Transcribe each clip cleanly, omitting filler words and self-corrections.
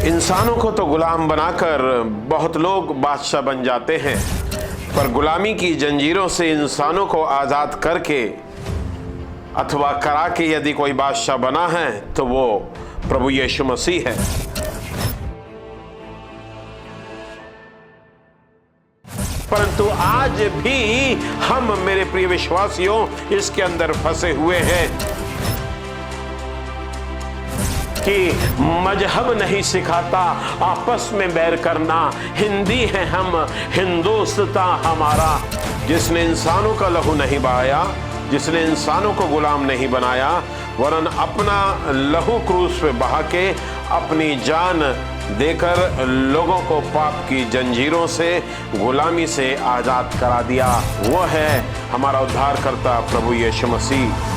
इंसानों को तो गुलाम बनाकर बहुत लोग बादशाह बन जाते हैं, पर गुलामी की जंजीरों से इंसानों को आज़ाद करके अथवा करा के यदि कोई बादशाह बना है तो वो प्रभु यीशु मसीह है। परंतु आज भी हम, मेरे प्रिय विश्वासियों, इसके अंदर फंसे हुए हैं कि मजहब नहीं सिखाता आपस में बैर करना, हिंदी है हम, हिंदुस्तान हमारा। जिसने इंसानों का लहू नहीं बहाया, जिसने इंसानों को गुलाम नहीं बनाया, वरन अपना लहू क्रूस पे बहा के अपनी जान देकर लोगों को पाप की जंजीरों से, गुलामी से आजाद करा दिया, वो है हमारा उद्धारकर्ता प्रभु यीशु मसीह।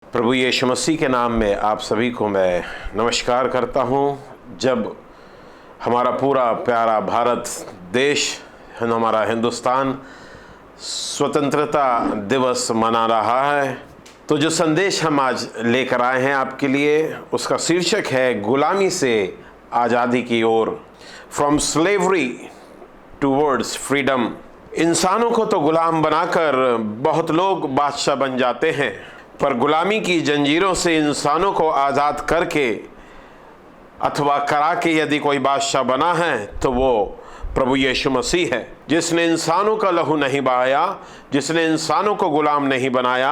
प्रभु यीशु मसीह के नाम में आप सभी को मैं नमस्कार करता हूं। जब हमारा पूरा प्यारा भारत देश, हमारा हिंदुस्तान स्वतंत्रता दिवस मना रहा है। तो जो संदेश हम आज लेकर आए हैं आपके लिए, उसका शीर्षक है गुलामी से आज़ादी की ओर, फ्रॉम स्लेवरी टूवर्ड्स फ्रीडम। इंसानों को तो गुलाम बनाकर बहुत लोग बादशाह बन जाते हैं, पर गुलामी की जंजीरों से इंसानों को आज़ाद करके अथवा करा के यदि कोई बादशाह बना है तो वो प्रभु यीशु मसीह है, जिसने इंसानों का लहू नहीं बहाया, जिसने इंसानों को गुलाम नहीं बनाया,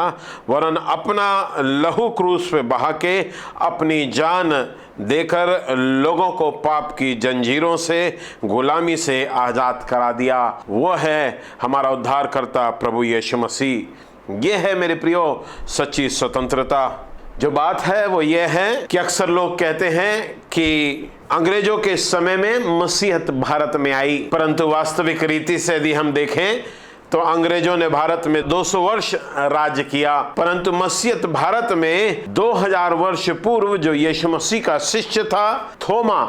वरन अपना लहू क्रूस पे बहा के अपनी जान देकर लोगों को पाप की जंजीरों से, गुलामी से आज़ाद करा दिया। वो है हमारा उद्धारकर्ता प्रभु यीशु मसीह। ये है मेरे प्रियो सच्ची स्वतंत्रता। जो बात है वो ये है कि अक्सर लोग कहते हैं कि अंग्रेजों के समय में मसीहत भारत में आई, परंतु वास्तविक रीति से यदि हम देखें तो अंग्रेजों ने भारत में 200 वर्ष राज्य किया, परंतु मसीहत भारत में 2000 वर्ष पूर्व जो यीशु मसीह का शिष्य था थोमा,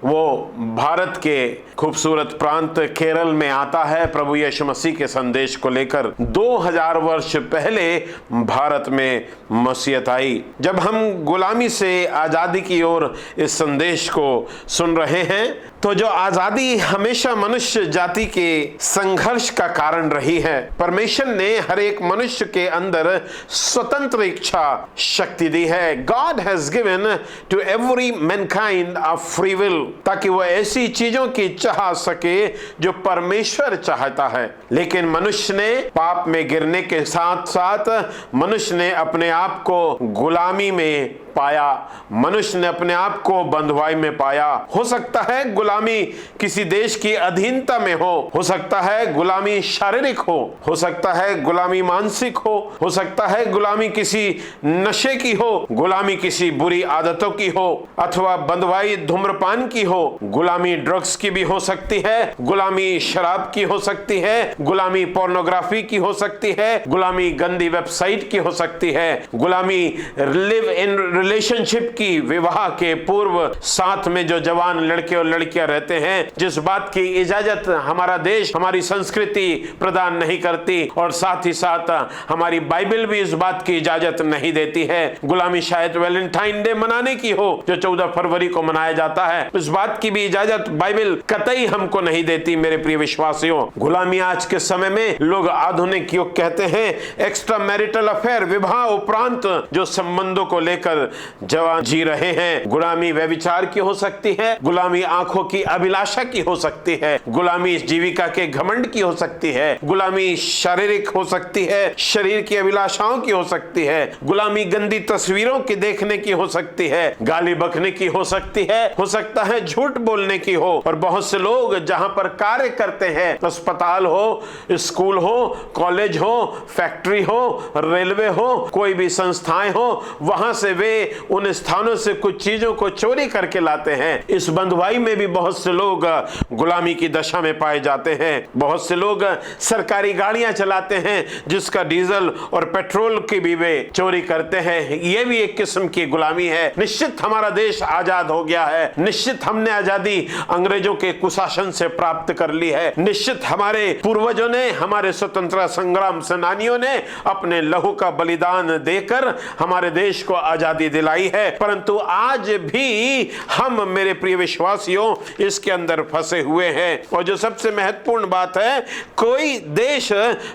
वो भारत के खूबसूरत प्रांत केरल में आता है प्रभु यीशु मसीह के संदेश को लेकर। 2000 वर्ष पहले भारत में मसीहत आई। जब हम गुलामी से आज़ादी की ओर इस संदेश को सुन रहे हैं, तो जो आज़ादी हमेशा मनुष्य जाति के संघर्ष का कारण रही है, परमेश्वर ने हर एक मनुष्य के अंदर स्वतंत्र इच्छा शक्ति दी है। God has given to every mankind a free will, ताकि वह ऐसी चीजों की चाह सके जो परमेश्वर चाहता है। लेकिन मनुष्य ने पाप में गिरने के साथ साथ मनुष्य ने अपने आप को गुलामी में पाया, मनुष्य ने अपने आप को बंधुआई में पाया। हो सकता है गुलामी किसी देश की अधीनता में हो सकता है गुलामी शारीरिक हो सकता है गुलामी मानसिक हो सकता है गुलामी किसी नशे की हो, गुलामी किसी बुरी आदतों की हो, अथवा बंधुआई धूम्रपान की हो, गुलामी ड्रग्स की भी हो सकती है, गुलामी शराब की हो सकती है, गुलामी पोर्नोग्राफी की हो सकती है, गुलामी गंदी वेबसाइट की हो सकती है, गुलामी लिव इन रिलेशनशिप की, विवाह के पूर्व साथ में जो जवान लड़के और लड़कियां रहते हैं, जिस बात की इजाजत हमारा देश, हमारी संस्कृति प्रदान नहीं करती, और साथ ही साथ हमारी बाइबल भी इस बात की इजाजत नहीं देती है। गुलामी शायद वैलेंटाइन डे मनाने की हो जो 14 फरवरी को मनाया जाता है, इस बात की भी इजाजत बाइबल कतई हमको नहीं देती। मेरे प्रिय विश्वासियों, गुलामी आज के समय में लोग आधुनिक युग कहते हैं एक्स्ट्रा मैरिटल अफेयर, विवाह उपरांत जो संबंधों को लेकर जवान जी रहे हैं। गुलामी व्यभिचार की हो सकती है, गुलामी आंखों की अभिलाषा की हो सकती है, गुलामी जीविका के घमंड की हो सकती है, गुलामी शारीरिक हो सकती है, शरीर की अभिलाषाओं की हो सकती है, गुलामी गंदी तस्वीरों की देखने की हो सकती है, गाली बकने की हो सकती है, हो सकता है झूठ बोलने की हो। और बहुत से लोग जहां पर कार्य करते हैं, अस्पताल हो, स्कूल हो, कॉलेज हो, फैक्ट्री हो, रेलवे हो, कोई भी संस्थाएं हो, वहां से वे उन स्थानों से कुछ चीजों को चोरी करके लाते हैं। इस बंधुआई में भी बहुत से लोग गुलामी की दशा में पाए जाते हैं। बहुत से लोग सरकारी गाड़ियां चलाते हैं जिसका डीजल और पेट्रोल की भी वे चोरी करते हैं। यह भी एक किस्म की गुलामी है। निश्चित हमारा देश आजाद हो गया है, निश्चित हमने आजादी अंग्रेजों के कुशासन से प्राप्त कर ली है, निश्चित हमारे पूर्वजों ने, हमारे स्वतंत्रता संग्राम सेनानियों ने अपने लहू का बलिदान देकर हमारे देश को आजादी दिलाई है। परंतु आज भी हम, मेरे प्रिय विश्वासियों, इसके अंदर फंसे हुए हैं। और जो सबसे महत्वपूर्ण बात है, कोई देश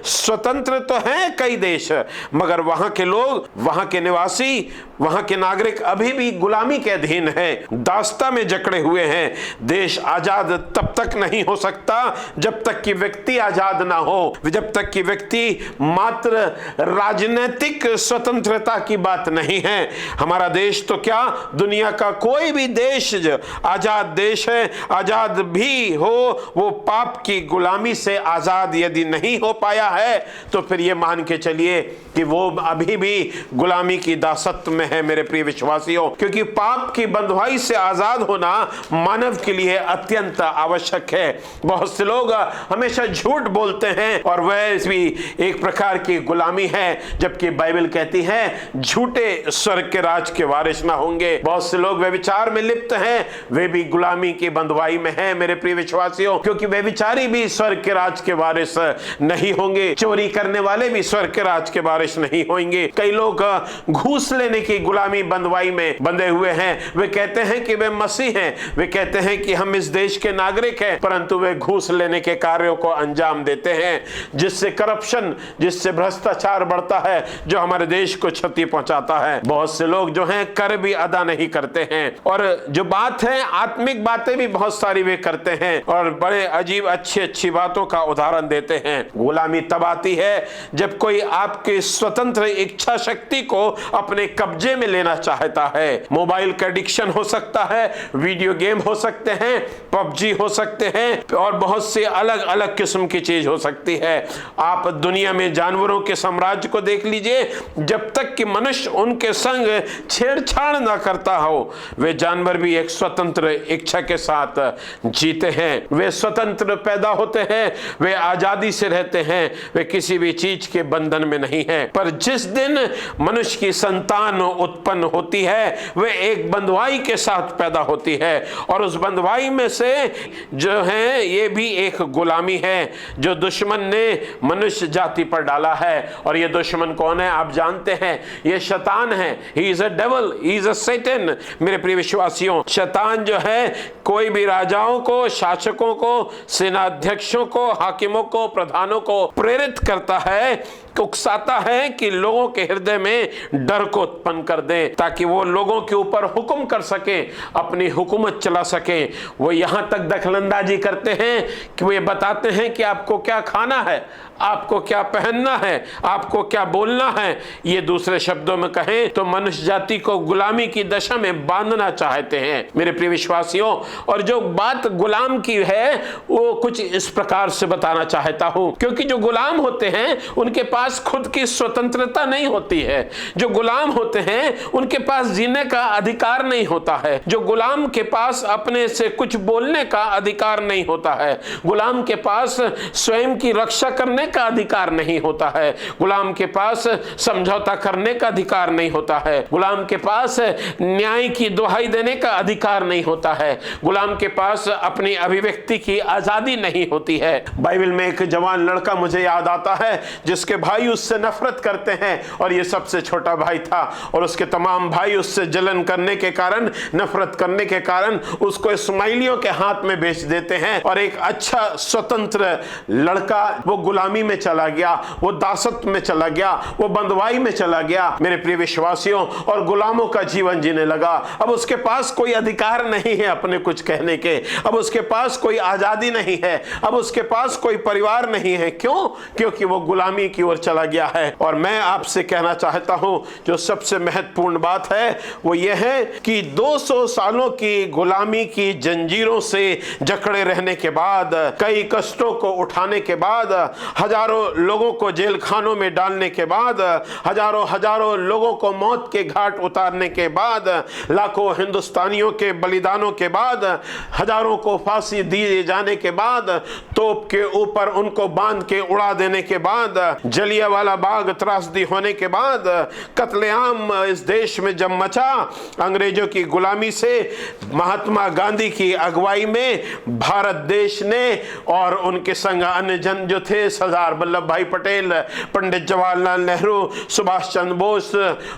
स्वतंत्र तो है, कई देश, मगर वहां के लोग, वहां के निवासी, वहां के नागरिक अभी भी गुलामी के अधीन हैं, दास्ता में जकड़े हुए हैं। देश आजाद तब तक नहीं हो सकता जब तक कि व्यक्ति आजाद ना हो, जब तक कि व्यक्ति, मात्र राजनीतिक स्वतंत्रता की बात नहीं है। हमारा देश तो क्या, दुनिया का कोई भी देश आजाद देश है, आजाद भी हो, वो पाप की गुलामी से आजाद यदि नहीं हो पाया है तो फिर ये मान के चलिए कि वो अभी भी गुलामी की दासत्व में है। मेरे प्रिय विश्वासियों, क्योंकि पाप की बंधुआई से आजाद होना मानव के लिए अत्यंत आवश्यक है। बहुत से लोग हमेशा झूठ बोलते हैं और वह भी एक प्रकार की गुलामी है, जबकि बाइबल कहती है झूठे स्वर्ग के राज के वारिस ना होंगे। बहुत से लोग व्यभिचार में लिप्त हैं, वे भी गुलामी की बंधुआई में हैं मेरे प्रिय विश्वासियों, क्योंकि व्यभिचारी भी स्वर्ग के राज के वारिस नहीं होंगे। चोरी करने वाले भी स्वर्ग के राज के वारिस नहीं होंगे। कई लोग घूस लेने की गुलामी बंधुआई में बंधे हुए हैं। वे कहते हैं कि वे मसीह हैं, वे कहते हैं कि हम इस देश के नागरिक हैं, परंतु वे घूस लेने के कार्यों को अंजाम देते हैं, जिससे करप्शन, जिससे भ्रष्टाचार बढ़ता है, जो हमारे देश को क्षति पहुंचाता है। बहुत से लोग जो हैं कर भी अदा नहीं करते हैं, और जो बात है आत्मिक बातें भी बहुत सारी वे करते हैं और बड़े अजीब अच्छी अच्छी बातों का उदाहरण देते हैं। गुलामी तब आती है जब कोई आपके स्वतंत्र इच्छा शक्ति को अपने कब्जे में लेना चाहता है। मोबाइल का एडिक्शन हो सकता है, वीडियो गेम हो सकते हैं, पबजी हो सकते हैं, और बहुत से अलग अलग किस्म की चीज हो सकती है। आप दुनिया में जानवरों के साम्राज्य को देख लीजिए, जब तक कि मनुष्य उनके संग छेड़छाड़ ना करता हो, वे जानवर भी एक स्वतंत्र इच्छा के साथ जीते हैं। वे स्वतंत्र पैदा होते हैं, वे आजादी से रहते हैं, वे किसी भी चीज के बंधन में नहीं है। पर जिस दिन मनुष्य की संतान उत्पन्न होती है, वे एक बंधुआई के साथ पैदा होती है, और उस बंधुआई में से जो है ये भी एक गुलामी है जो दुश्मन ने मनुष्य जाति पर डाला है। और ये दुश्मन कौन है आप जानते हैं, ये शैतान है। He is a devil, he is a Satan. मेरे प्रिय विश्वासियों, शैतान जो है कोई भी राजाओं को, शासकों को, सेनाध्यक्षों को, हाकिमों को, प्रधानों को प्रेरित करता है, उकसाता है कि लोगों के हृदय में डर को उत्पन्न कर दें, ताकि वो लोगों के ऊपर हुक्म कर सके, अपनी हुकूमत चला सके। वो यहां तक दखलंदाजी करते हैं कि वे बताते हैं कि आपको क्या खाना है, आपको क्या पहनना है, आपको क्या बोलना है। ये दूसरे शब्दों में कहें तो मनुष्य जाति को गुलामी की दशा में बांधना चाहते हैं मेरे प्रिय विश्वासियों। और जो बात गुलाम की है वो कुछ इस प्रकार से बताना चाहता हूं, क्योंकि जो गुलाम होते हैं उनके पास खुद की स्वतंत्रता नहीं होती है। जो गुलाम होते हैं उनके पास जीने का अधिकार नहीं होता है। जो गुलाम के पास अपने से कुछ बोलने का अधिकार नहीं होता है। गुलाम के पास स्वयं की रक्षा करने का अधिकार नहीं होता है। गुलाम के पास समझौता करने का अधिकार नहीं होता है। गुलाम के पास न्याय की दुहाई देने का अधिकार नहीं होता है। गुलाम के पास अपनी अभिव्यक्ति की आजादी नहीं होती है। बाइबल में एक जवान लड़का मुझे याद आता है जिसके भाई उससे नफरत करते हैं, और ये सबसे छोटा भाई था, और उसके तमाम भाई उससे जलन करने के कारण, नफरत करने के कारण उसको इस्माइलियों के हाथ में बेच देते हैं। और एक अच्छा स्वतंत्र लड़का वो गुलामी में चला गया, वो दासत्व में चला गया, वो बंधुआई में चला गया मेरे प्रिय विश्वासियों, और गुलामों का जीवन जीने लगा। अब उसके पास कोई अधिकार नहीं है अपने कुछ कहने के, अब उसके पास कोई आजादी नहीं है, अब उसके पास कोई परिवार नहीं है। क्यों? क्योंकि वो गुलामी की ओर चला गया है। और मैं आपसे कहना चाहता हूं, जो सबसे महत्वपूर्ण बात है वो ये है कि 200 सालों की गुलामी की जंजीरों से जकड़े रहने के बाद, कई कष्टों को उठाने के बाद, हजारों लोगों को जेल खानों में डालने के बाद, हजारों लोगों को मौत के घाट उतारने के बाद, लाखों हिंदुस्तानियों के बलिदानों के बाद, हजारों को फांसी दिए जाने के बाद, तोप के ऊपर उनको बांध के उड़ा देने के बाद, जलियांवाला बाग त्रासदी होने के बाद, कत्लेआम इस देश में जब मचा, अंग्रेजों की गुलामी से महात्मा गांधी की अगुवाई में भारत देश ने और उनके संग अन्य जन जो थे, सरदार वल्लभ भाई पटेल, पंडित जवाहरलाल नेहरू, सुभाष चंद्र बोस,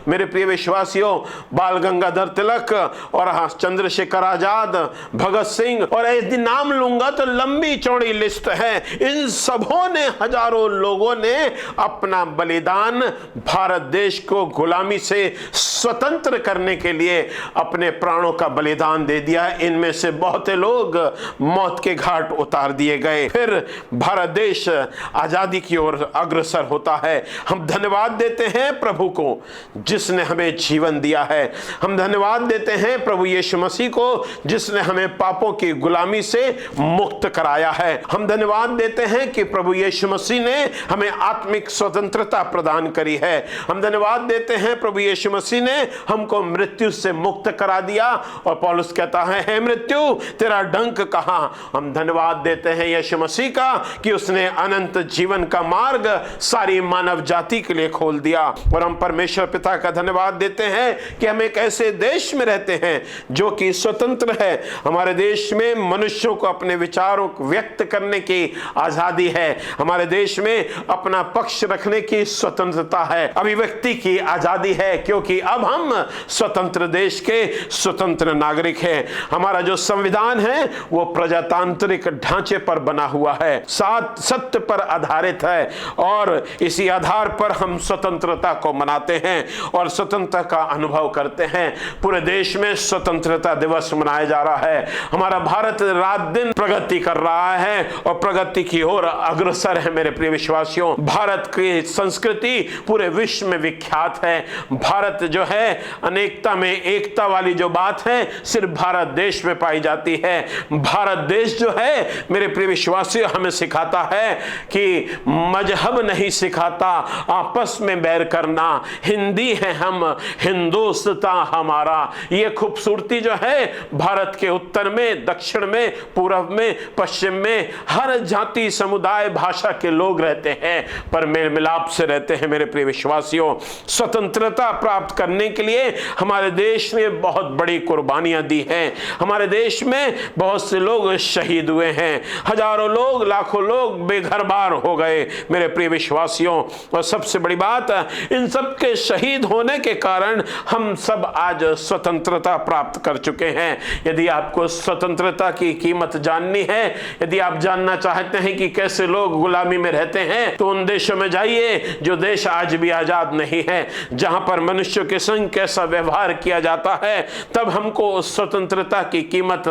मेरे प्रिय विश्वासियों, बाल गंगाधर तिलक और चंद्रशेखर आजाद, भगत सिंह, और यदि नाम लूंगा तो लंबी चौड़ी लिस्ट है। इन सबों ने, हजारों लोगों ने अपना बलिदान भारत देश को गुलामी से स्वतंत्र करने के लिए अपने प्राणों का बलिदान दे दिया। इनमें से बहुत लोग मौत के घाट उतार दिए गए। फिर भारत देश आजादी की ओर अग्रसर होता है। हम धन्यवाद देते हैं प्रभु को जिसने हमें जीवन दिया है। हम धन्यवाद देते हैं प्रभु यीशु मसीह को जिसने हमें पापों की गुलामी से मुक्त कराया है। हम धन्यवाद देते हैं कि प्रभु यीशु मसीह ने हमें आत्मिक स्वतंत्रता प्रदान करी है। हम धन्यवाद देते हैं प्रभु यीशु मसीह ने हमको मृत्यु से मुक्त करा दिया, और पौलुस कहता है, हे मृत्यु तेरा डंक कहां। हम धन्यवाद देते हैं यीशु मसीह का कि उसने अनंत जीवन का मार्ग सारी मानव जाति के लिए खोल दिया। और हम परमेश्वर पिता का धन्यवाद देते हैं कि हम एक ऐसे देश में रहते हैं जो कि स्वतंत्र है। हमारे देश में मनुष्यों को अपने विचारों को व्यक्त करने की आजादी है। हमारे देश में अपना पक्ष रखने की स्वतंत्रता है, अभिव्यक्ति की आजादी है, क्योंकि अब हम स्वतंत्र देश के स्वतंत्र नागरिक हैं। हमारा जो संविधान है वो प्रजातांत्रिक ढांचे पर बना हुआ है, सत्य पर आधारित है, और इसी आधार पर हम स्वतंत्रता को मनाते हैं और स्वतंत्रता का अनुभव करते हैं। पूरे देश में स्वतंत्रता दिवस मनाया जा रहा है। हमारा भारत रात दिन प्रगति कर रहा है और प्रगति की ओर अग्रसर है। मेरे प्रिय विश्वासियों, भारत की संस्कृति पूरे विश्व में विख्यात है। भारत जो है अनेकता में एकता वाली जो बात है सिर्फ भारत देश में पाई जाती है। भारत देश जो है मेरे प्रिय विश्वासियों हमें सिखाता है कि मजहब नहीं सिखाता आपस में बैर करना, हिंदी है हम, हिंदुस्ता हमारा। ये खूबसूरती जो है भारत के उत्तर में, दक्षिण में, पूर्व में, पश्चिम में हर जाति समुदाय भाषा के लोग रहते हैं, पर मेल मिलाप से रहते हैं। मेरे प्रिय विश्वासियों, स्वतंत्रता प्राप्त करने के लिए हमारे देश ने बहुत बड़ी कुर्बानियां दी हैं। हमारे देश में बहुत से लोग शहीद हुए हैं, हजारों लोग, लाखों लोग बेघर बार हो गए। मेरे प्रिय विश्वासियों, और सबसे बड़ी बात, इन सब के शहीद होने के कारण हम सब आज स्वतंत्रता प्राप्त कर चुके हैं। यदि आपको स्वतंत्रता की कीमत जाननी है, यदि आप जानना चाहते हैं कि कैसे लोग गुलामी में रहते हैं, तो उन देशों में जाइए जो देश आज भी आजाद नहीं है, जहां पर मनुष्य के संग कैसा व्यवहार किया जाता है, तब हमको स्वतंत्रता की कीमत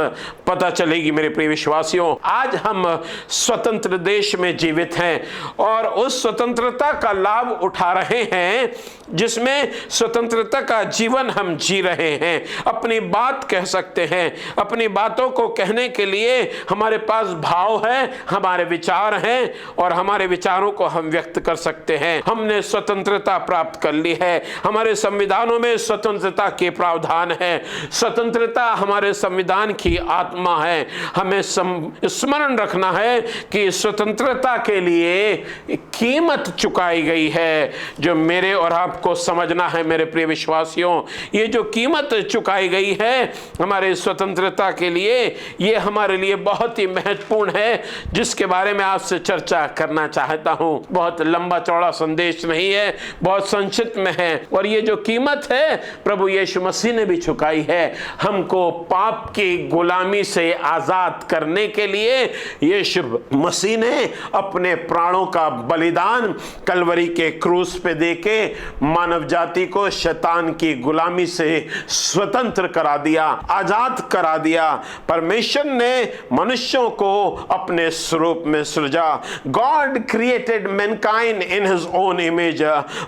पता चलेगी। मेरे प्रिय विश्वासियों, आज हम स्वतंत्र देश में जीवित हैं और उस स्वतंत्रता का लाभ उठा रहे हैं जिसमें स्वतंत्रता का जीवन हम जी रहे हैं। अपनी बात कह सकते हैं, अपनी बातों को कहने के लिए हमारे पास भाव है, हमारे विचार हैं और हमारे विचारों को हम व्यक्त कर सकते हैं। हमने स्वतंत्रता प्राप्त कर ली है। हमारे संविधानों में स्वतंत्रता के प्रावधान है। स्वतंत्रता हमारे संविधान की आत्मा है। हमें स्मरण रखना है कि स्वतंत्रता के लिए कीमत चुकाई गई है, जो मेरे और आपको समझना है। मेरे प्रिय विश्वासियों, ये जो कीमत चुकाई गई है हमारे स्वतंत्रता के लिए, ये हमारे लिए बहुत ही महत्वपूर्ण है, जिसके बारे में आपसे चर्चा करना चाहता हूं। बहुत लंबा चौड़ा संदेश नहीं है, बहुत संक्षिप्त में है। और ये जो कीमत है प्रभु यीशु मसीह ने भी चुकाई है। हमको पाप की गुलामी से आजाद करने के लिए यीशु मसीह ने अपने प्राणों का बलिदान कलवरी के क्रूस पे देके मानव जाति को शैतान की गुलामी से स्वतंत्र करा दिया, आजाद करा दिया। परमेश्वर ने मनुष्यों को अपने स्वरूप में सृजा। God created mankind in his own image,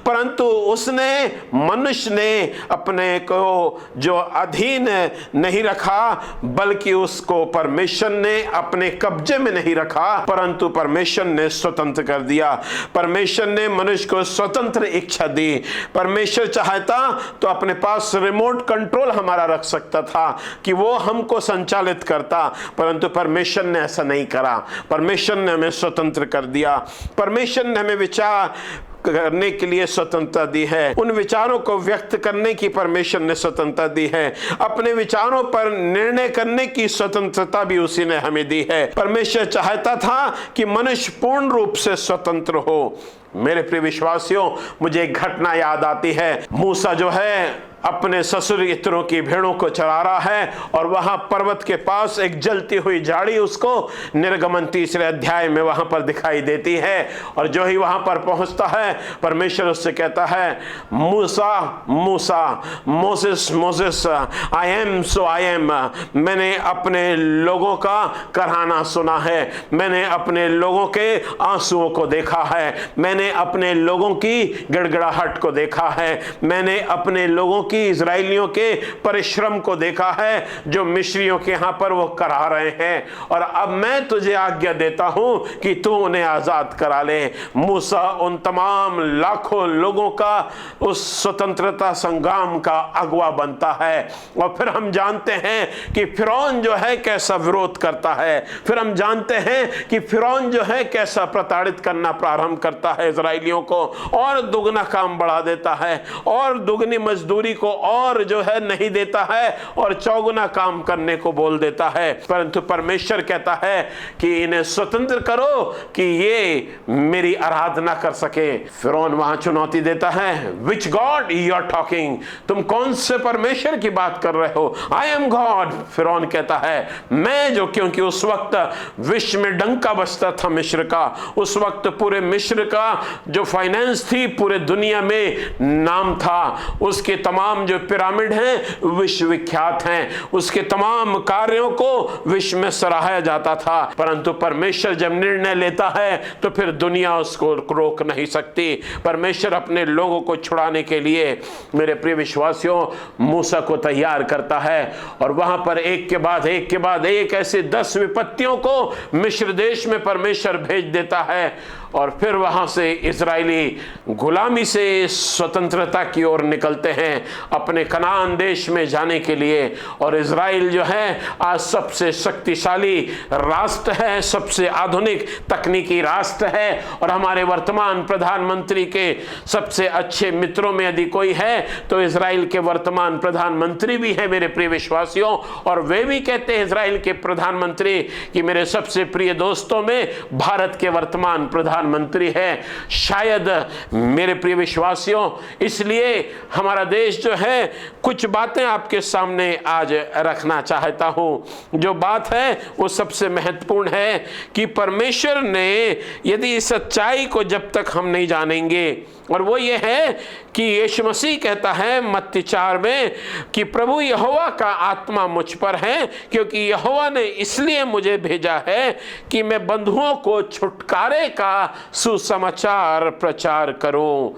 परंतु उसने, मनुष्य ने अपने को जो अधीन नहीं रखा, बल्कि उसको परमेश्वर ने अपने कब्जे में नहीं रखा, परंतु परमेश्वर ने स्वतंत्र कर दिया। परमेश्वर ने मनुष्य को स्वतंत्र इच्छा दी। परमेश्वर चाहता तो अपने पास रिमोट कंट्रोल हमारा रख सकता था कि वो हमको संचालित करता, परंतु परमेश्वर ने ऐसा नहीं करा। परमेश्वर ने हमें स्वतंत्र कर दिया। परमेश्वर ने हमें विचार करने के लिए स्वतंत्रता दी है। उन विचारों को व्यक्त करने की परमेश्वर ने स्वतंत्रता दी है। अपने विचारों पर निर्णय करने की स्वतंत्रता भी उसी ने हमें दी है। परमेश्वर चाहता था कि मनुष्य पूर्ण रूप से स्वतंत्र हो। मेरे प्रिय विश्वासियों, मुझे एक घटना याद आती है। मूसा जो है अपने ससुर इत्रों की भेड़ों को चरा रहा है और वहां पर्वत के पास एक जलती हुई झाड़ी उसको निर्गमन 3 अध्याय में वहां पर दिखाई देती है। और जो ही वहां पर पहुंचता है, परमेश्वर उससे कहता है, मूसा मूसा, Moses Moses, I am so I am. मैंने अपने लोगों का कराहना सुना है, मैंने अपने लोगों के आंसुओं को देखा है, मैंने अपने लोगों की गिड़गिड़ाहट को देखा है, मैंने अपने लोगों की, इजराइलियों के परिश्रम को देखा है जो मिस्रियों के यहां पर वो करा रहे हैं, और अब मैं तुझे आज्ञा देता हूं कि तू उन्हें आजाद करा ले। मूसा उन तमाम लाखों लोगों का उस स्वतंत्रता संग्राम का अगुवा बनता है। और फिर हम जानते हैं कि फिरौन जो है कैसा विरोध करता है, फिर हम जानते हैं कि फिरौन जो है कैसा प्रताड़ित करना प्रारंभ करता है इजराइलियों को, और दुगना काम बढ़ा देता है, और दुगनी मजदूरी को और जो है नहीं देता है, और चौगुना काम करने को बोल देता है। परंतु परमेश्वर कहता है कि इन्हें स्वतंत्र करो कि ये मेरी आराधना कर सके। फिरौन वहां चुनौती देता है, which God you are talking, तुम कौन से परमेश्वर की बात कर रहे हो? I am God. फिरौन कहता है मैं जो, क्योंकि उस वक्त विश्व में डंका बजता था मिस्र का, उस वक्त पूरे मिस्र का जो फाइनेंस थी पूरे दुनिया में नाम था, उसके तमाम जो पिरामिड हैं विश्वविख्यात हैं, उसके तमाम कार्यों को विश्व में सराहा जाता था। परंतु परमेश्वर जब निर्णय लेता है तो फिर दुनिया उसको रोक नहीं सकती। परमेश्वर अपने लोगों को छुड़ाने के लिए, मेरे प्रिय विश्वासियों, मूसा को तैयार करता है, और वहां पर एक के बाद एक ऐसे 10 विपत्तियों को मिस्र देश में परमेश्वर भेज देता है, और फिर वहां से इजरायली गुलामी से स्वतंत्रता की ओर निकलते हैं अपने कनान देश में जाने के लिए। और इजराइल जो है आज सबसे शक्तिशाली राष्ट्र है, सबसे आधुनिक तकनीकी राष्ट्र है, और हमारे वर्तमान प्रधानमंत्री के सबसे अच्छे मित्रों में यदि कोई है तो इजराइल के वर्तमान प्रधानमंत्री भी है, मेरे प्रिय विश्वासियों। और वे भी कहते हैं इजराइल के प्रधानमंत्री कि मेरे सबसे प्रिय दोस्तों में भारत के वर्तमान प्रधानमंत्री है। शायद मेरे प्रिय विश्वासियों, इसलिए हमारा देश जो है, कुछ बातें आपके सामने आज रखना चाहता हूं। जो बात है वो सबसे महत्वपूर्ण है कि परमेश्वर ने, यदि इस सच्चाई को जब तक हम नहीं जानेंगे, और वो ये है कि यीशु मसीह कहता है मत्ती 4 में कि प्रभु यहोवा का आत्मा मुझ पर है, क्योंकि यहोवा ने इसलिए मुझे भेजा है कि मैं बंधुओं को छुटकारे का सुसमाचार प्रचार करूं।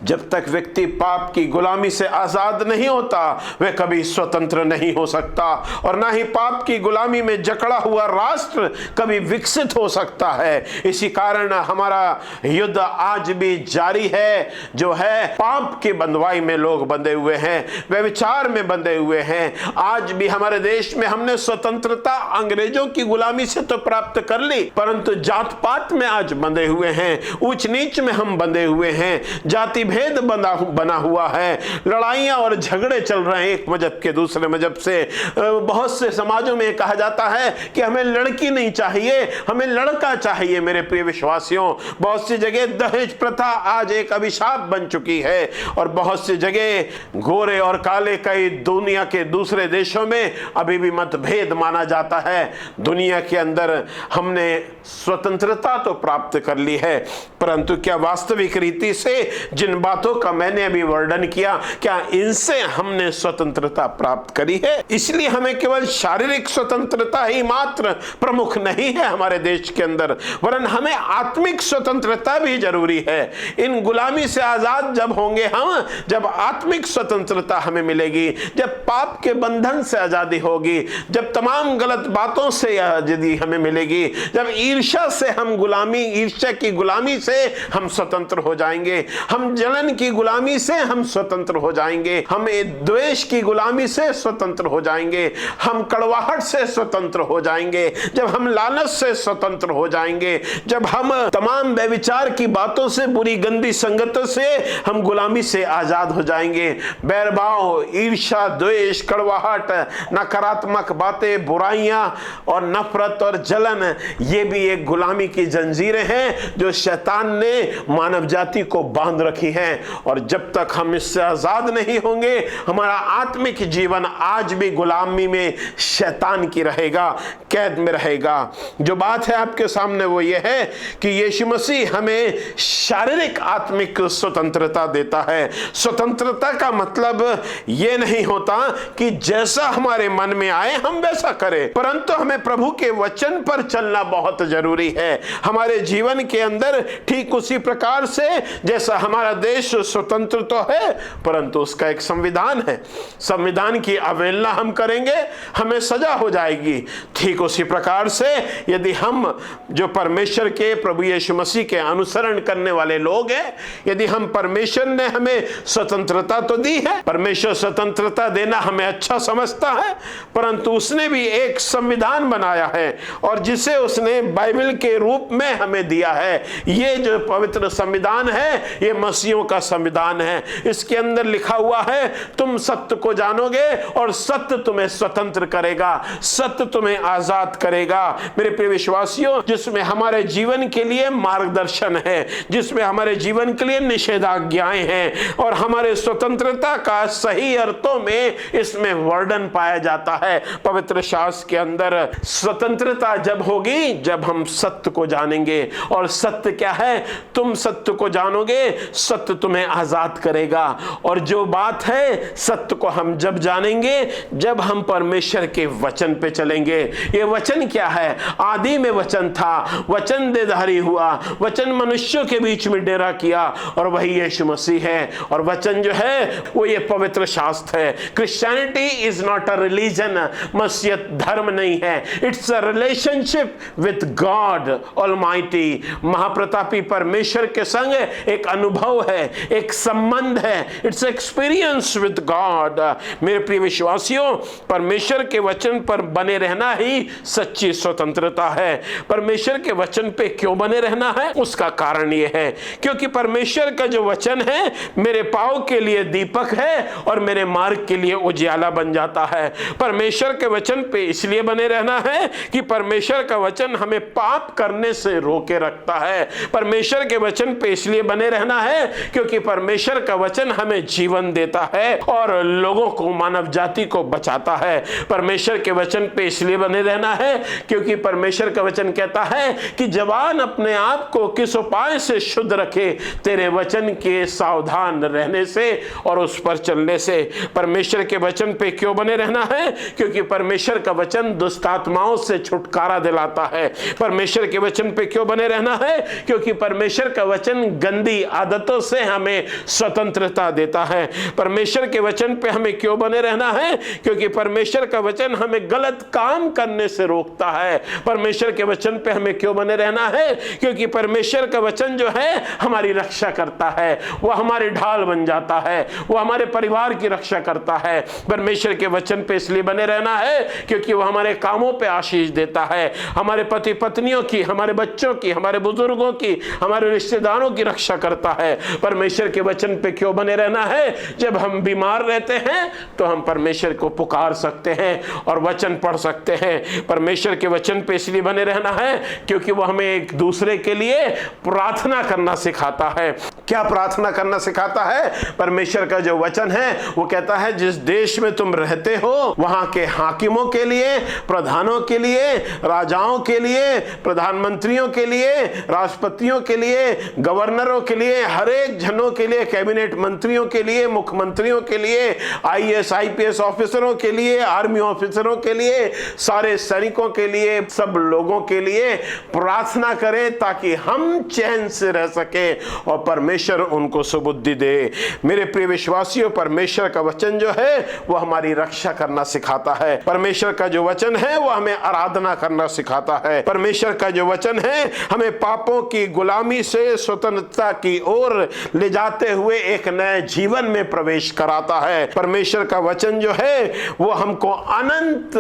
जब तक व्यक्ति पाप की गुलामी से आजाद नहीं होता वह कभी स्वतंत्र नहीं हो सकता, और ना ही पाप की गुलामी में जकड़ा हुआ राष्ट्र कभी विकसित हो सकता है। इसी कारण हमारा युद्ध आज भी जारी है, जो है पाप की बंधुआई में लोग बंधे हुए हैं, व्यभिचार में बंधे हुए हैं। आज भी हमारे देश में हमने स्वतंत्रता अंग्रेजों की गुलामी से तो प्राप्त कर ली, परंतु जात पात में आज बंधे हुए हैं, ऊंच नीच में हम बंधे हुए हैं, जाति भेद बना हुआ है, लड़ाइयां और झगड़े चल रहे हैं एक मजहब के दूसरे मजहब से। बहुत से समाजों में कहा जाता है कि हमें लड़की नहीं चाहिए, हमें लड़का चाहिए। मेरे प्रिय विश्वासियों, बहुत सी जगह दहेज प्रथा आज एक अभिशाप बन चुकी है, और बहुत सी जगह गोरे और काले, कई दुनिया के दूसरे देशों में अभी भी मतभेद माना जाता है। दुनिया के अंदर हमने स्वतंत्रता तो प्राप्त कर ली है, परंतु क्या वास्तविक रीति से जिन बातों का मैंने अभी वर्णन किया, क्या इनसे हमने स्वतंत्रता प्राप्त करी है? इसलिए हमें केवल शारीरिक स्वतंत्रता ही मात्र प्रमुख नहीं है हमारे देश के अंदर, वरन हमें आत्मिक स्वतंत्रता भी जरूरी है। इन गुलामी से आजाद जब होंगे हम, जब आत्मिक स्वतंत्रता हमें मिलेगी, जब पाप के बंधन से आजादी होगी, जब तमाम गलत बातों से आजादी हमें मिलेगी, जब ईर्ष्या से हम गुलामी, ईर्ष्या की गुलामी से हम स्वतंत्र हो जाएंगे, हम जलन की गुलामी से हम स्वतंत्र हो जाएंगे, हम द्वेष की गुलामी से स्वतंत्र हो जाएंगे, हम कड़वाहट से स्वतंत्र हो जाएंगे, जब हम लालच से स्वतंत्र हो जाएंगे, जब हम तमाम व्यभिचार की बातों से, बुरी गंदी संगतों से हम गुलामी से आजाद हो जाएंगे। बैरभाव, ईर्ष्या, द्वेष, कड़वाहट, नकारात्मक बातें, बुराइयां और नफरत और जलन, ये भी एक गुलामी की जंजीरें हैं जो शैतान ने मानव जाति को बांध रखी हैं। और जब तक हम इससे आजाद नहीं होंगे, हमारा आत्मिक जीवन आज भी गुलामी में शैतान की रहेगा, कैद में रहेगा। जो बात है आपके सामने वो ये है कि यीशु मसीह हमें शारीरिक आत्मिक स्वतंत्रता देता है। स्वतंत्रता का मतलब ये नहीं होता कि जैसा हमारे मन में आए हम वैसा करें, परंतु हमें प्रभु के वचन पर चलना बहुत जरूरी है हमारे जीवन के अंदर। ठीक उसी प्रकार से जैसा हमारा देश स्वतंत्र तो है, परंतु उसका एक संविधान है, संविधान की अवहेलना हम करेंगे हमें सजा हो जाएगी। ठीक उसी प्रकार से यदि हम जो परमेश्वर के, प्रभु यीशु मसीह के अनुसरण करने वाले लोग हैं, यदि हम परमेश्वर ने हमें स्वतंत्रता तो दी है, परमेश्वर स्वतंत्रता देना हमें अच्छा समझता है, परंतु उसने भी एक संविधान बनाया है और जिसे उसने बाइबल के रूप में हमें दिया है। ये जो पवित्र संविधान है ये मसीहों का संविधान है। इसके अंदर लिखा हुआ है तुम सत्य को जानोगे और सत्य तुम्हें स्वतंत्र करेगा, सत्य तुम्हें आजाद करेगा। मेरे प्रिय विश्वासियों, जिसमें हमारे जीवन के लिए मार्गदर्शन है, जिसमें हमारे जीवन के लिए निषेधाज्ञाएं हैं और हमारे स्वतंत्रता का सही अर्थों में इसमें वर्णन पाया जाता है। पवित्र शास्त्र के अंदर स्वतंत्रता जब होगी जब हम सत्य को जानेंगे। और सत्य क्या है? तुम सत्य को जानोगे, सत्य तुम्हें आजाद करेगा। और जो बात है सत्य को हम जब जानेंगे जब हम परमेश्वर के वचन पे चलेंगे। ये वचन क्या है? आदि में वचन था, वचन देहधारी हुआ, वचन मनुष्यों के बीच में डेरा किया और वही यीशु मसीह है। और वचन जो है वो ये पवित्र शास्त्र है। Christianity is not a religion, मसीहत धर्म नहीं है, it's a relationship with God almighty. महाप्रतापी परमेश्वर के संग एक अनुभव है, एक संबंध है, इट्स एक्सपीरियंस विथ गॉड। मेरे प्रिय विश्वासियों, परमेश्वर के वचन पर बने रहना ही सच्ची स्वतंत्रता है। परमेश्वर के वचन पे क्यों बने रहना है? उसका कारण यह है क्योंकि परमेश्वर का जो वचन है मेरे पांव के लिए दीपक है और मेरे मार्ग के लिए उजियाला बन जाता है। परमेश्वर के वचन पे इसलिए बने रहना है कि परमेश्वर का वचन हमें पाप करने से रोके रखता है। परमेश्वर के वचन पे इसलिए बने रहना है क्योंकि परमेश्वर का वचन हमें जीवन देता है और लोगों को, मानव जाति को बचाता है। परमेश्वर के वचन पे इसलिए बने रहना है क्योंकि परमेश्वर का वचन कहता है कि जवान अपने आप को किस उपाय से शुद्ध रखे, तेरे वचन के सावधान रहने से और उस पर चलने से। परमेश्वर के वचन पे क्यों बने रहना है? क्योंकि परमेश्वर का वचन दुष्ट आत्माओं से छुटकारा दिलाता है। परमेश्वर के वचन पे क्यों बने रहना है? क्योंकि परमेश्वर का वचन गंदी आदतों से हमें स्वतंत्रता देता है। परमेश्वर के वचन पे हमें क्यों बने रहना है? क्योंकि परमेश्वर का वचन हमें गलत काम करने से रोकता है। परमेश्वर के वचन पे हमें क्यों बने रहना है? क्योंकि परमेश्वर का वचन जो है हमारी रक्षा करता है, वह हमारी ढाल बन जाता है, वह हमारे परिवार की रक्षा करता है। परमेश्वर के वचन पे इसलिए बने रहना है क्योंकि वह हमारे कामों पे आशीष देता है, हमारे पति पत्नियों की, हमारे बच्चों की, हमारे बुजुर्गों की, हमारे रिश्तेदारों की रक्षा करता है। परमेश्वर के वचन पे क्यों बने रहना है? जब हम बीमार रहते हैं तो हम परमेश्वर को पुकार सकते हैं और वचन पढ़ सकते हैं। परमेश्वर के वचन पे इसलिए बने रहना है क्योंकि वो हमें एक दूसरे के लिए प्रार्थना करना सिखाता है। क्या प्रार्थना करना सिखाता है? परमेश्वर का जो वचन है वो कहता है जिस देश में तुम रहते हो वहां के हाकिमों के लिए, प्रधानों के लिए, राजाओं के लिए, प्रधानमंत्रियों के लिए, राष्ट्रपतियों के लिए, गवर्नरों के लिए, हर एक जनों के लिए, कैबिनेट मंत्रियों के लिए, मुख्यमंत्रियों के लिए, आईएएस आईपीएस ऑफिसरों के लिए, आर्मी ऑफिसरों के लिए, सारे सैनिकों के लिए, सब लोगों के लिए प्रार्थना करें ताकि हम चैन से रह सके और परमेश्वर उनको सुबुद्धि दे। मेरे प्रिय विश्वासियों, परमेश्वर का वचन जो है वो हमारी रक्षा करना सिखाता है। परमेश्वर का जो वचन है वो हमें आराधना करना सिखाता है। परमेश्वर का जो वचन है हमें पापों की गुलामी से स्वतंत्रता की ओर ले जाते हुए एक नए जीवन में प्रवेश कराता है। परमेश्वर का वचन जो है वो हमको अनंत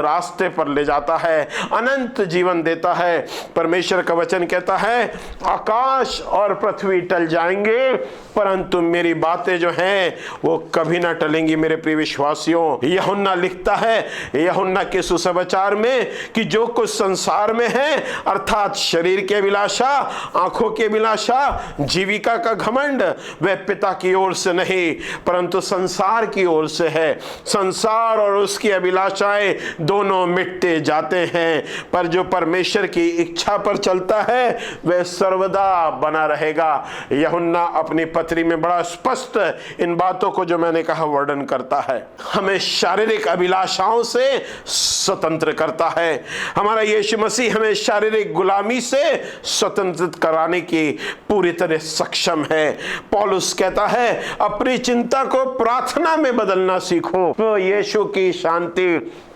रास्ते पर ले जाता है, अनंत जीवन देता है। परमेश्वर का वचन कहता है आकाश और पृथ्वी टल जाएंगे परंतु मेरी बातें जो हैं वो कभी ना टलेंगी। मेरे प्रिय विश्वासियों, यूहन्ना लिखता है यूहन्ना के सुसमाचार में कि जो कुछ संसार में है अर्थात शरीर की अभिलाषा, आंखों की अभिलाषा, जीविका का घमंड, वह पिता की ओर से नहीं परंतु संसार की ओर से है। संसार और उसकी अभिलाषाएं दोनों मिटते जाते हैं पर जो परमेश्वर की इच्छा पर चलता है वह सर्वदा बना रहेगा। यूहन्ना अपनी पत्री में बड़ा स्पष्ट इन बातों को जो मैंने कहा वर्णन करता है। हमें शारीरिक अभिलाषाओं से स्वतंत्र करता है। हमारा यीशु मसीह हमें शारीरिक गुलामी से स्वतंत्र कराने की पूरी तरह सक्षम है। पौलुस कहता है अपनी चिंता को प्रार्थना में बदलना सीखो तो यीशु की शांति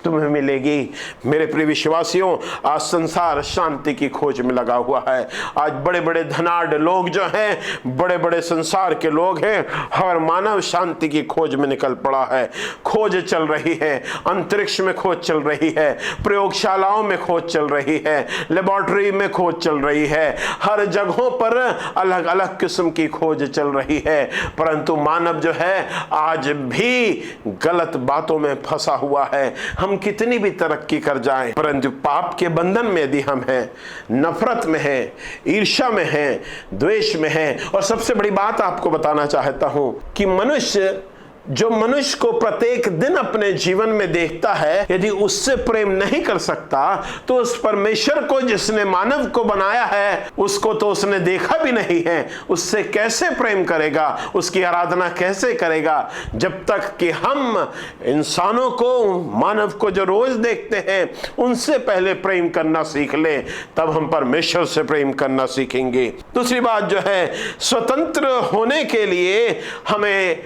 तुम्हें मिलेगी। मेरे प्रिय विश्वासियों, आज संसार शांति की खोज में लगा हुआ है। आज बड़े बड़े धनाढ़ लोग जो हैं, बड़े बड़े संसार के लोग हैं, हर मानव शांति की खोज में निकल पड़ा है। खोज चल रही है, अंतरिक्ष में खोज चल रही है, प्रयोगशालाओं में खोज चल रही है, लेबोरेटरी में खोज चल रही है, हर जगहों पर अलग अलग किस्म की खोज चल रही है। परंतु मानव जो है आज भी गलत बातों में फंसा हुआ है। हम कितनी भी तरक्की कर जाएं, परंतु पाप के बंधन में यदि हम हैं, नफरत में हैं, ईर्ष्या में हैं, द्वेष में हैं। और सबसे बड़ी बात आपको बताना चाहता हूं कि जो मनुष्य को प्रत्येक दिन अपने जीवन में देखता है, यदि उससे प्रेम नहीं कर सकता तो उस परमेश्वर को जिसने मानव को बनाया है उसको तो उसने देखा भी नहीं है। उससे कैसे प्रेम करेगा, उसकी आराधना कैसे करेगा, जब तक कि हम इंसानों को, मानव को जो रोज देखते हैं उनसे पहले प्रेम करना सीख ले, तब हम परमेश्वर से प्रेम करना सीखेंगे। दूसरी बात जो है, स्वतंत्र होने के लिए हमें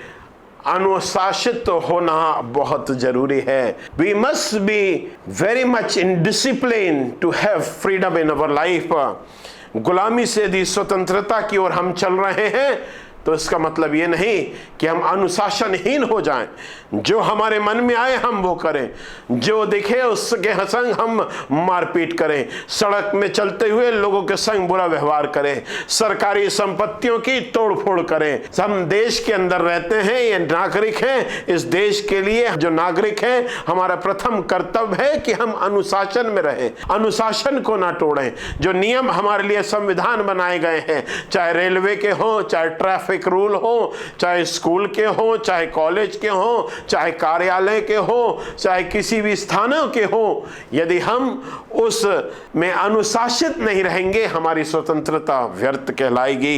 अनुशासित होना बहुत जरूरी है। We must be very much in discipline to have freedom in our life. गुलामी से यदि स्वतंत्रता की ओर हम चल रहे हैं तो इसका मतलब ये नहीं कि हम अनुशासनहीन हो जाएं। जो हमारे मन में आए हम वो करें, जो दिखे उसके संग हम मारपीट करें, सड़क में चलते हुए लोगों के संग बुरा व्यवहार करें, सरकारी संपत्तियों की तोड़फोड़ करें। हम देश के अंदर रहते हैं, ये नागरिक हैं। इस देश के लिए जो नागरिक हैं, हमारा प्रथम कर्तव्य है कि हम अनुशासन में रहें, अनुशासन को ना तोड़ें। जो नियम हमारे लिए संविधान बनाए गए हैं, चाहे रेलवे के हो, चाहे ट्रैफिक रूल हो, चाहे स्कूल के हो, चाहे कॉलेज के हो, चाहे कार्यालय के हो, चाहे किसी भी स्थानों के हो, यदि हम उस में अनुशासित नहीं रहेंगे, हमारी स्वतंत्रता व्यर्थ कहलाएगी।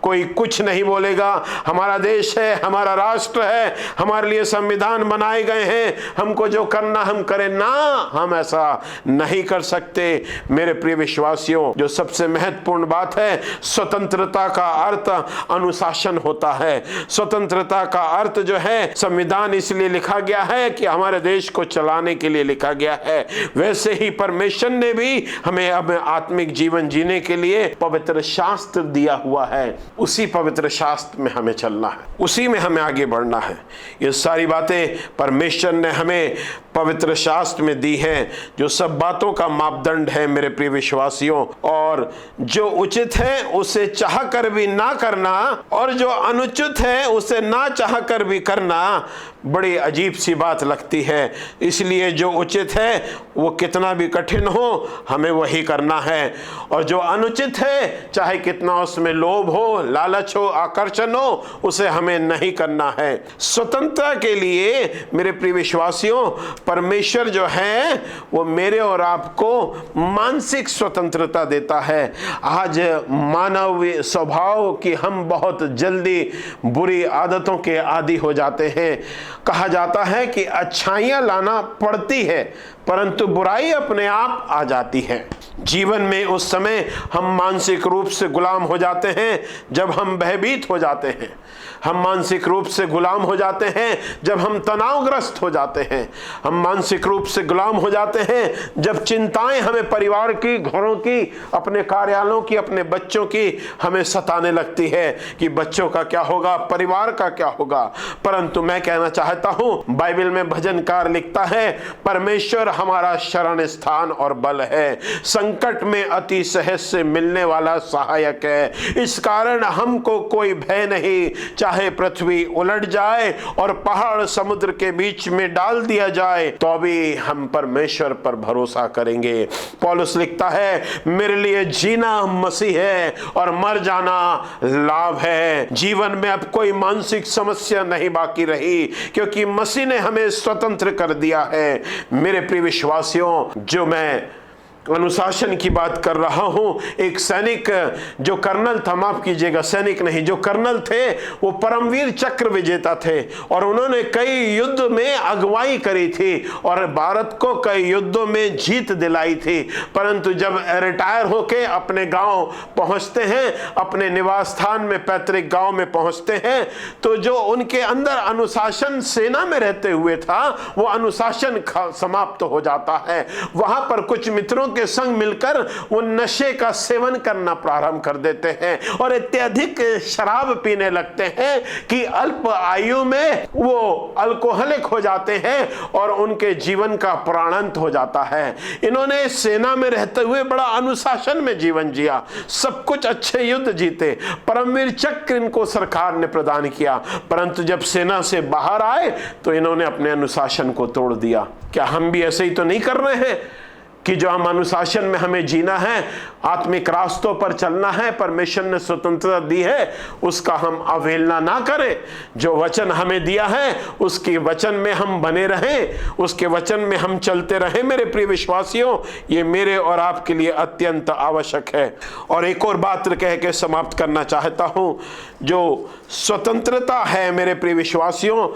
कोई कुछ नहीं बोलेगा, हमारा देश है, हमारा राष्ट्र है, हमारे लिए संविधान बनाए गए हैं, हमको जो करना हम करें ना, हम ऐसा नहीं कर सकते। मेरे प्रिय विश्वासियों, जो सबसे महत्वपूर्ण बात है, स्वतंत्रता का अर्थ अनुशासन होता है। स्वतंत्रता का अर्थ जो है, संविधान इसलिए लिखा गया है कि हमारे देश को चलाने के लिए लिखा गया है। वैसे ही परमेश्वर ने भी हमें अब आत्मिक जीवन जीने के लिए पवित्र शास्त्र दिया हुआ है। उसी पवित्र शास्त्र में हमें चलना है, उसी में हमें आगे बढ़ना है। ये सारी बातें परमेश्वर ने हमें पवित्र शास्त्र में दी है, जो सब बातों का मापदंड है मेरे प्रिय विश्वासियों। और जो उचित है उसे चाह कर भी ना करना, और जो अनुचित है उसे ना चाह कर भी करना बड़ी अजीब सी बात लगती है। इसलिए जो उचित है वो कितना भी कठिन हो, हमें वही करना है। और जो अनुचित है, चाहे कितना उसमें लोभ हो, लालच हो, आकर्षण हो, उसे हमें नहीं करना है। स्वतंत्रता के लिए मेरे प्रिय विश्वासियों, परमेश्वर जो है वो मेरे और आपको मानसिक स्वतंत्रता देता है। आज मानव स्वभाव की हम बहुत जल्दी बुरी आदतों के आदी हो जाते हैं। कहा जाता है कि अच्छाइयां लाना पड़ती है, परंतु बुराई अपने आप आ जाती है। जीवन में उस समय हम मानसिक रूप से गुलाम हो जाते हैं जब हम भयभीत हो जाते हैं। हम मानसिक रूप से गुलाम हो जाते हैं जब हम तनावग्रस्त हो जाते हैं। हम मानसिक रूप से गुलाम हो जाते हैं जब चिंताएं हमें परिवार की, घरों की, अपने कार्यालयों की, अपने बच्चों की हमें सताने लगती है कि बच्चों का क्या होगा, परिवार का क्या होगा। परंतु मैं कहना चाहता हूं, बाइबल में भजनकार लिखता है, परमेश्वर हमारा शरण स्थान और बल है, संकट में अति सहज से मिलने वाला सहायक है। इस कारण हमको कोई भय नहीं, चाहे पृथ्वी उलट जाए और पहाड़ समुद्र के बीच में डाल दिया जाए, तो भी हम परमेश्वर पर भरोसा करेंगे। पौलुस लिखता है, मेरे लिए जीना मसीह है और मर जाना लाभ है। जीवन में अब कोई मानसिक समस्या नहीं बाकी रही, क्योंकि मसीह ने हमें स्वतंत्र कर दिया है। मेरे प्रिय विश्वासियों, जो मैं अनुशासन की बात कर रहा हूं। एक सैनिक जो कर्नल था, माफ कीजिएगा सैनिक नहीं, जो कर्नल थे वो परमवीर चक्र विजेता थे और उन्होंने कई युद्ध में अगुवाई करी थी और भारत को कई युद्धों में जीत दिलाई थी। परंतु जब रिटायर होके अपने गांव पहुंचते हैं, अपने निवास स्थान में, पैतृक गांव में पहुंचते हैं, तो जो उनके अंदर अनुशासन सेना में रहते हुए था वो अनुशासन समाप्त हो जाता है। वहां पर कुछ मित्रों के संग मिलकर वो नशे का सेवन करना प्रारंभ कर देते हैं और अत्यधिक शराब पीने लगते हैं कि अल्प आयु में वो अल्कोहलिक हो जाते हैं और उनके जीवन का प्राणांत हो जाता है। इन्होंने सेना में रहते हुए बड़ा अनुशासन में जीवन जिया, सब कुछ अच्छे युद्ध जीते, परमवीर चक्र इनको सरकार ने प्रदान किया, परंतु जब सेना से बाहर आए तो इन्होंने अपने अनुशासन को तोड़ दिया। क्या हम भी ऐसे ही तो नहीं कर रहे हैं कि जो हम अनुशासन में हमें जीना है, आत्मिक रास्तों पर चलना है, परमेश्वर ने स्वतंत्रता दी है, उसका हम अवहेलना ना करें। जो वचन हमें दिया है उसके वचन में हम बने रहें, उसके वचन में हम चलते रहें। मेरे प्रिय विश्वासियों, ये मेरे और आपके लिए अत्यंत आवश्यक है। और एक और बात कह के समाप्त करना चाहता हूं, जो स्वतंत्रता है मेरे प्रिय विश्वासियों,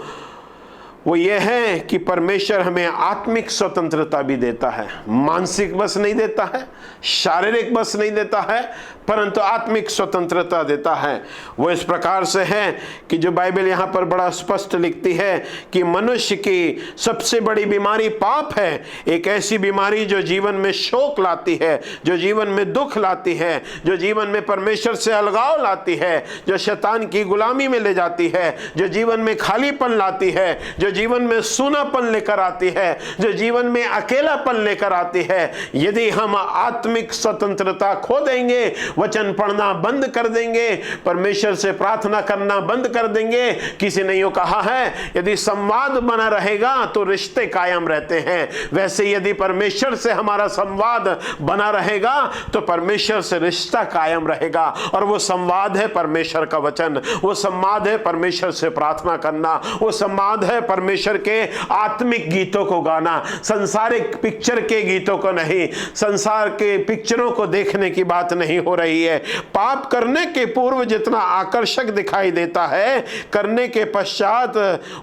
वो ये है कि परमेश्वर हमें आत्मिक स्वतंत्रता भी देता है। मानसिक बस नहीं देता है, शारीरिक बस नहीं देता है, परंतु आत्मिक स्वतंत्रता देता है। वो इस प्रकार से है कि जो बाइबल यहाँ पर बड़ा स्पष्ट लिखती है कि मनुष्य की सबसे बड़ी बीमारी पाप है। एक ऐसी बीमारी जो जीवन में शोक लाती है, जो जीवन में दुख लाती है, जो जीवन में परमेश्वर से अलगाव लाती है, जो शैतान की गुलामी में ले जाती है, जो जीवन में खालीपन लाती है, जो जीवन में सूनापन लेकर आती है, जो जीवन में अकेलापन लेकर आती है। यदि हम आत्मिक स्वतंत्रता खो देंगे, वचन पढ़ना बंद कर देंगे, परमेश्वर से प्रार्थना करना बंद कर देंगे। किसी ने यूं कहा है, यदि संवाद बना रहेगा तो रिश्ते कायम रहते हैं, वैसे यदि परमेश्वर से हमारा संवाद बना रहेगा तो परमेश्वर से रिश्ता कायम रहेगा। और वो संवाद है परमेश्वर का वचन, वो संवाद है परमेश्वर से प्रार्थना करना, वो संवाद है परमेश्वर के आत्मिक गीतों को गाना, संसारिक पिक्चर के गीतों को नहीं, संसार के पिक्चरों को देखने की बात नहीं हो रही है। पाप करने के पूर्व जितना आकर्षक दिखाई देता है, करने के पश्चात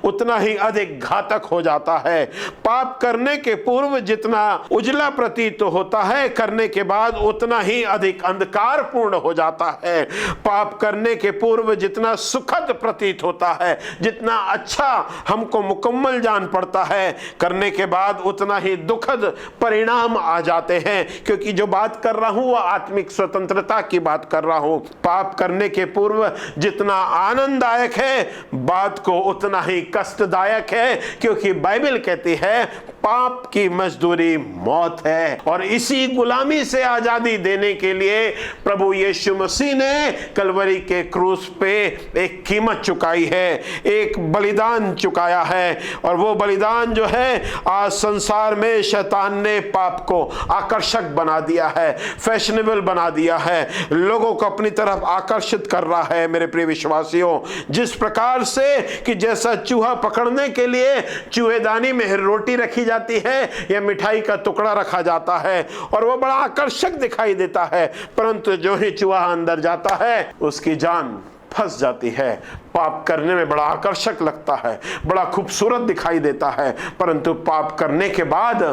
उतना ही अधिक घातक हो जाता है। पाप करने के पूर्व जितना उजला प्रतीत होता है, करने के बाद उतना ही अधिक अंधकारपूर्ण हो जाता है। पाप करने के पूर्व जितना सुखद प्रतीत होता है, जितना अच्छा हमको मुकम्मल जान पड़ता है, करने के बाद उतना ही दुखद परिणाम आ जाते हैं। क्योंकि जो बात कर रहा हूं वह आत्मिक स्वतंत्रता की बात कर रहा हूं। पाप करने के पूर्व जितना आनंददायक है, बात को उतना ही कष्टदायक है, क्योंकि बाइबल कहती है पाप की मजदूरी मौत है। और इसी गुलामी से आजादी देने के लिए प्रभु यीशु मसीह ने कलवरी के क्रूस पे एक कीमत चुकाई है, एक बलिदान चुकाया है। और वो बलिदान जो है, आज संसार में शैतान ने पाप को आकर्षक बना दिया है, फैशनेबल बना दिया है, लोगों को अपनी तरफ आकर्षित कर रहा है। मेरे प्रिय विश्वासियों, जिस प्रकार से कि जैसा चूहा पकड़ने के लिए चूहेदानी में रोटी रखी जाती है या मिठाई का टुकड़ा रखा जाता है और वो बड़ा आकर्षक दिखाई देता है, परंतु जो ही चूहा अंदर जाता है उसकी जान फंस जाती है। पाप करने में बड़ा आकर्षक लगता है, बड़ा खूबसूरत दिखाई देता है, परंतु पाप करने के बाद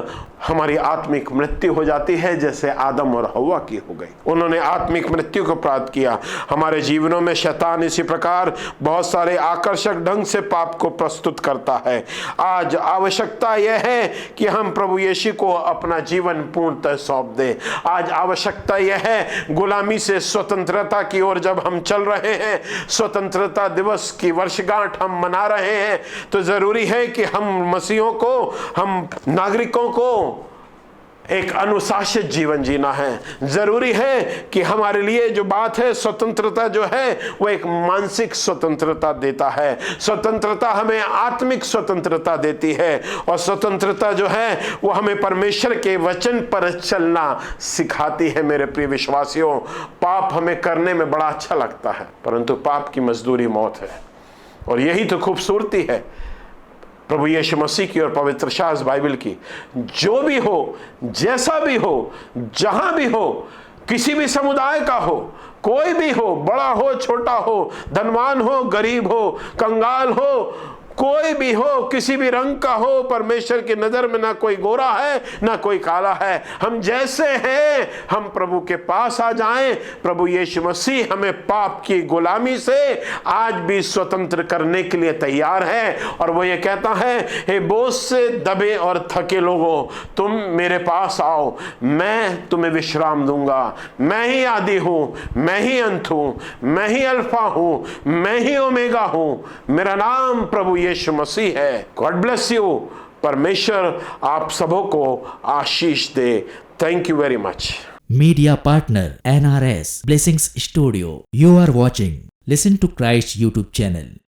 हमारी आत्मिक मृत्यु हो जाती है, जैसे आदम और हव्वा की हो गई। उन्होंने आत्मिक मृत्यु को प्राप्त किया। हमारे जीवनों में शैतान इसी प्रकार बहुत सारे आकर्षक ढंग से पाप को प्रस्तुत करता है। आज आवश्यकता यह है कि हम प्रभु यीशु को अपना जीवन पूर्णतः सौंप दें। आज आवश्यकता यह है, गुलामी से स्वतंत्रता की ओर जब हम चल रहे हैं, स्वतंत्रता दिवस की वर्षगांठ हम मना रहे हैं, तो जरूरी है कि हम मसीहों को, हम नागरिकों को एक अनुशासित जीवन जीना है। जरूरी है कि हमारे लिए जो बात है, स्वतंत्रता जो है वो एक मानसिक स्वतंत्रता देता है। स्वतंत्रता हमें आत्मिक स्वतंत्रता देती है, और स्वतंत्रता जो है वो हमें परमेश्वर के वचन पर चलना सिखाती है। मेरे प्रिय विश्वासियों, पाप हमें करने में बड़ा अच्छा लगता है, परंतु पाप की मजदूरी मौत है। और यही तो खूबसूरती है। प्रभु यीशु मसीह की और पवित्र शास्त्र बाइबल की, जो भी हो, जैसा भी हो, जहां भी हो, किसी भी समुदाय का हो, कोई भी हो, बड़ा हो छोटा हो, धनवान हो गरीब हो, कंगाल हो, कोई भी हो, किसी भी रंग का हो, परमेश्वर की नजर में ना कोई गोरा है ना कोई काला है। हम जैसे हैं हम प्रभु के पास आ जाएं। प्रभु यीशु मसीह हमें पाप की गुलामी से आज भी स्वतंत्र करने के लिए तैयार है। और वो ये कहता है, हे बोझ से दबे और थके लोगों, तुम मेरे पास आओ, मैं तुम्हें विश्राम दूंगा। मैं ही आदि हूं, मैं ही अंत हूं, मैं ही अल्फा हूं, मैं ही ओमेगा हूं। मेरा नाम प्रभु यीशु मसीह है। God bless you. परमेश्वर आप सबों को आशीष दे। Thank you very much. Media partner NRS Blessings Studio. You are watching Listen to Christ YouTube channel.